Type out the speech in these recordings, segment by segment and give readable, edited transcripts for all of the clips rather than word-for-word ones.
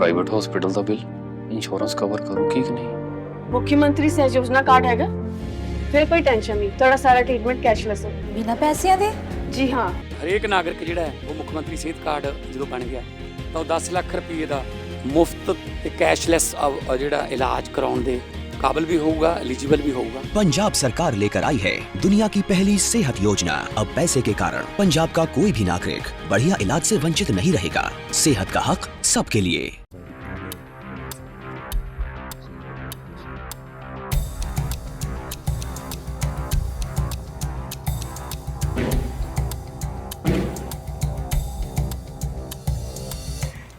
Private hospital ਦਾ bill insurance cover ਕਰੂਗੀ ਕਿ ਨਹੀਂ। मुख्यमंत्री सहयोजना कार्ड हैगा, फिर कोई टेंशन नहीं, थोड़ा सारा ट्रीटमेंट कैशलेस है। बिना पैसिਆਂ ਦੇ? जी हाँ। ਹਰੇਕ ਨਾਗਰਿਕ ਜਿਹੜਾ ਹੈ ਉਹ ਮੁੱਖ ਮੰਤਰੀ ਸਿਹਤ ਕਾਰਡ ਜਦੋਂ ਬਣ ਗਿਆ ਤਾਂ ਉਹ 10 ਲੱਖ ਰੁਪਏ ਦਾ ਮੁਫਤ ਤੇ ਕੈਸ਼ਲੈਸ ਜਿਹੜਾ ਇਲਾਜ ਕਰਾਉਣ ਦੇ काबिल भी होगा, एलिजिबल भी होगा। पंजाब सरकार लेकर आई है दुनिया की पहली सेहत योजना। अब पैसे के कारण पंजाब का कोई भी नागरिक बढ़िया इलाज से वंचित नहीं रहेगा। सेहत का हक सबके लिए।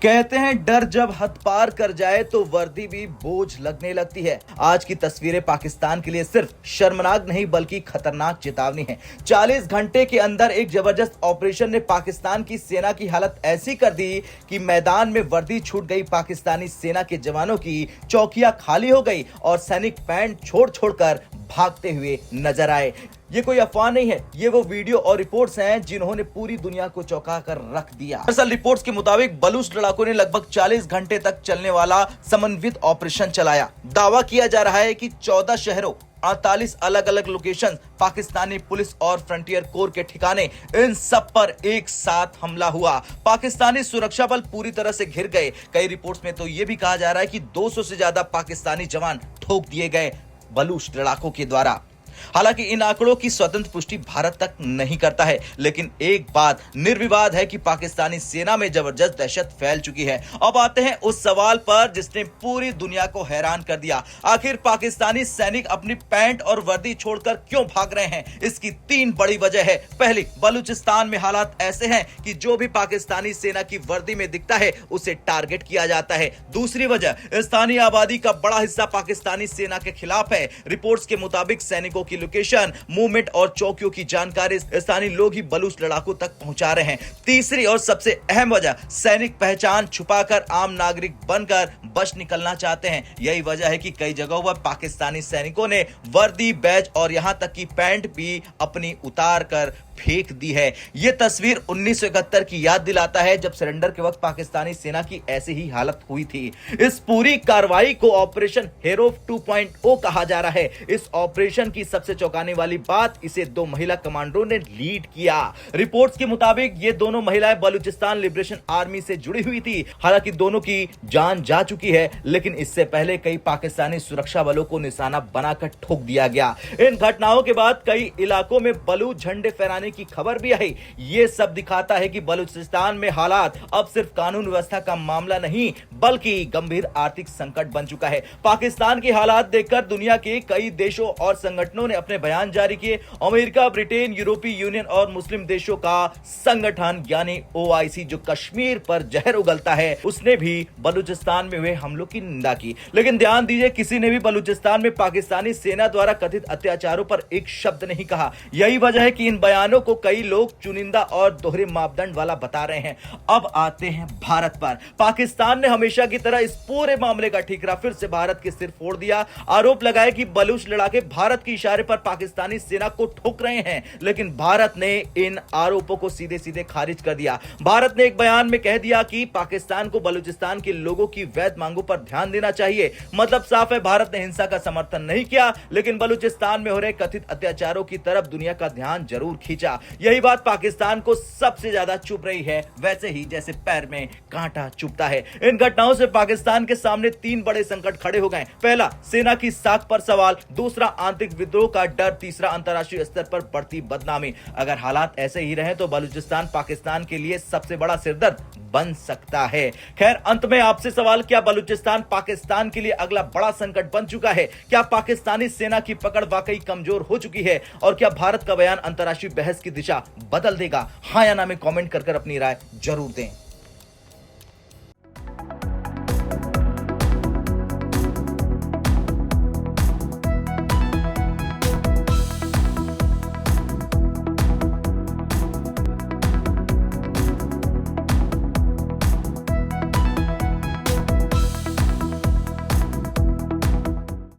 कहते हैं डर जब हद पार कर जाए तो वर्दी भी बोझ लगने लगती है। आज की तस्वीरें पाकिस्तान के लिए सिर्फ शर्मनाक नहीं बल्कि खतरनाक चेतावनी है। 40 घंटे के अंदर एक जबरदस्त ऑपरेशन ने पाकिस्तान की सेना की हालत ऐसी कर दी कि मैदान में वर्दी छूट गई। पाकिस्तानी सेना के जवानों की चौकियां खाली हो गई और सैनिक पैंट छोड़ छोड़कर भागते हुए नजर आए। ये कोई अफवाह नहीं है, ये वो वीडियो और रिपोर्ट्स हैं जिन्होंने पूरी दुनिया को चौंका कर रख दिया। दरअसल रिपोर्ट्स के मुताबिक बलूच लड़ाकों ने लगभग 40 घंटे तक चलने वाला समन्वित ऑपरेशन चलाया। दावा किया जा रहा है कि 14 शहरों 48 अलग अलग लोकेशन, पाकिस्तानी पुलिस और फ्रंटियर कोर के ठिकाने, इन सब पर एक साथ हमला हुआ। पाकिस्तानी सुरक्षा बल पूरी तरह से घिर गए। कई रिपोर्ट्स में तो यह भी कहा जा रहा है कि 200 से ज्यादा पाकिस्तानी जवान ठोक दिए गए बलूच लड़ाकों के द्वारा। हालांकि इन आंकड़ों की स्वतंत्र पुष्टि भारत तक नहीं करता है, लेकिन एक बात निर्विवाद है कि पाकिस्तानी सेना में जबरदस्त दहशत फैल चुकी है। अब आते हैं उस सवाल पर जिसने पूरी दुनिया को हैरान कर दिया। आखिर पाकिस्तानी सैनिक अपनी पैंट और वर्दी छोड़कर क्यों भाग रहे हैं? इसकी 3 बड़ी वजह है। पहली, बलूचिस्तान में हालात ऐसे हैं कि जो भी पाकिस्तानी सेना की वर्दी में दिखता है उसे टारगेट किया जाता है। दूसरी वजह, स्थानीय आबादी का बड़ा हिस्सा पाकिस्तानी सेना के खिलाफ है। रिपोर्ट्स के मुताबिक सैनिकों की लोकेशन, मूवमेंट और चौकियों की जानकारी स्थानीय लोग ही बलूच लड़ाकों तक पहुंचा रहे हैं। तीसरी और सबसे अहम वजह, सैनिक पहचान छुपाकर आम नागरिक बनकर बच निकलना चाहते हैं। यही वजह है कि कई जगहों पर पाकिस्तानी सैनिकों ने वर्दी, बैज और यहां तक कि पैंट भी अपनी उतार कर फेंक दी है। यह तस्वीर 1971 की याद दिलाता है जब सरेंडर के वक्त पाकिस्तानी सेना की ऐसी ही हालत हुई थी। इस पूरी कार्रवाई को ऑपरेशन हेरो 2.0 कहा जा रहा है। इस ऑपरेशन की सबसे चौंकाने वाली बात, इसे 2 महिला कमांडो ने लीड किया। रिपोर्ट्स के मुताबिक ये दोनों महिलाएं बलूचिस्तान लिबरेशन आर्मी से जुड़ी हुई थी। हालांकि दोनों की जान जा चुकी है, लेकिन इससे पहले कई पाकिस्तानी सुरक्षा बलों को निशाना बनाकर ठोक दिया गया। इन घटनाओं के बाद कई इलाकों में बलूच झंडे फहराने की खबर भी आई। ये सब दिखाता है कि बलूचिस्तान में हालात अब सिर्फ कानून व्यवस्था का मामला नहीं बल्कि गंभीर आर्थिक संकट बन चुका है। पाकिस्तान की हालात देखकर दुनिया के कई देशों और संगठनों ने अपने बयान जारी किए। अमेरिका, ब्रिटेन, यूरोपीय यूनियन और मुस्लिम देशों का संगठन यानी OIC, जो कश्मीर पर जहर उगलता है, उसने भी बलूचिस्तान में हुए हमलों की निंदा की। लेकिन ध्यान दीजिए, किसी ने भी बलूचिस्तान में पाकिस्तानी सेना द्वारा कथित अत्याचारों पर एक शब्द नहीं कहा। यही वजह है कि इन बयानों को कई लोग चुनिंदा और दोहरे मापदंड वाला बता रहे हैं। अब आते हैं भारत पर। पाकिस्तान ने हमेशा की तरह इस पूरे मामले का ठीकरा फिर से भारत के सिर फोड़ दिया। आरोप लगाया कि बलूच लड़ाके भारत के इशारे पर पाकिस्तानी सेना को ठोक रहे हैं, लेकिन भारत ने इन आरोपों को सीधे सीधे खारिज कर दिया। भारत ने एक बयान में कह दिया कि पाकिस्तान को बलूचिस्तान के लोगों की वैध मांगों पर ध्यान देना चाहिए। मतलब साफ है, भारत ने हिंसा का समर्थन नहीं किया, लेकिन बलूचिस्तान में हो रहे कथित अत्याचारों की तरफ दुनिया का ध्यान जरूर खींचा। यही बात पाकिस्तान को सबसे ज्यादा चुभ रही है, वैसे ही जैसे पैर में कांटा चुभता है। इन घटनाओं से पाकिस्तान के सामने 3 बड़े संकट खड़े हो गए। पहला, सेना की साख पर सवाल। दूसरा, आंतरिक विद्रोह का डर। तीसरा, अंतर्राष्ट्रीय स्तर पर बढ़ती बदनामी। अगर हालात ऐसे ही रहे तो बलूचिस्तान पाकिस्तान के लिए सबसे बड़ा सिरदर्द बन सकता है। खैर, अंत में आपसे सवाल, क्या बलूचिस्तान पाकिस्तान के लिए अगला बड़ा संकट बन चुका है? क्या पाकिस्तानी सेना की पकड़ वाकई कमजोर हो चुकी है? और क्या भारत का बयान अंतर्राष्ट्रीय बहस की दिशा बदल देगा? हाँ या ना में कमेंट कर अपनी राय जरूर दें।